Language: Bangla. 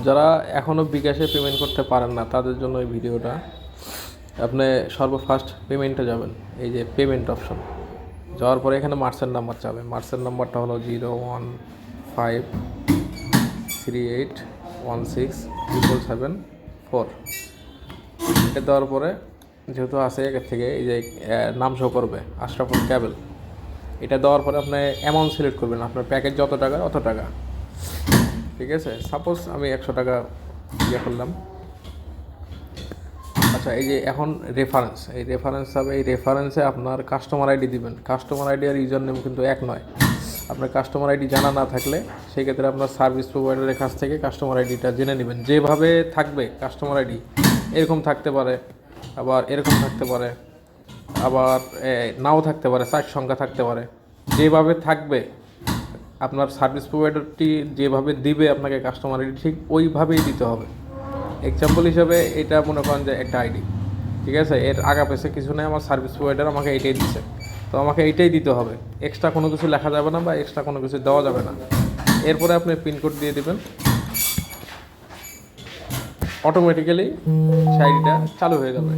যারা এখনও বিকাশে পেমেন্ট করতে পারেন না তাদের জন্য এই ভিডিওটা। আপনি সর্বফার্স্ট পেমেন্টে যাবেন, এই যে পেমেন্ট অপশন যাওয়ার পরে এখানে মার্চেন্ট নাম্বার চাবে। মার্চেন্ট নাম্বারটা হলো 01538167774। এটা দেওয়ার পরে যেহেতু আছে একের থেকে এই যে নাম শো করবে আশরাফুল ক্যাবেল, এটা দেওয়ার পরে আপনি অ্যামাউন্ট সিলেক্ট করবেন, আপনার প্যাকেজ যত টাকা অত টাকা। ঠিক আছে, সাপোজ আমি 100 টাকা ইয়ে করলাম। আচ্ছা, এই যে এখন রেফারেন্স, এই রেফারেন্স হবে, এই রেফারেন্সে আপনার কাস্টমার আইডি দিবেন। কাস্টমার আইডি আর ইউজার নেম কিন্তু এক নয়। আপনার কাস্টমার আইডি জানা না থাকলে সেক্ষেত্রে আপনার সার্ভিস প্রোভাইডারের কাছ থেকে কাস্টমার আইডিটা জেনে নেবেন। যেভাবে থাকবে কাস্টমার আইডি এরকম থাকতে পারে, আবার এরকম থাকতে পারে, আবার নাও থাকতে পারে, 4 সংখ্যা থাকতে পারে। যেভাবে থাকবে আপনার সার্ভিস প্রোভাইডারটি যেভাবে দিবে আপনাকে কাস্টমার আইডি, ঠিক ওইভাবেই দিতে হবে। এক্সাম্পল হিসাবে এটা মনে করেন যে একটা আইডি, ঠিক আছে, এর আগা পেছে কিছু নেই, আমার সার্ভিস প্রোভাইডার আমাকে এইটাই দিচ্ছে, তো আমাকে এইটাই দিতে হবে। এক্সট্রা কোনো কিছু লেখা যাবে না বা এক্সট্রা কোনো কিছু দেওয়া যাবে না। এরপরে আপনি পিনকোড দিয়ে দেবেন, অটোমেটিক্যালি সেই আইডিটা চালু হয়ে যাবে।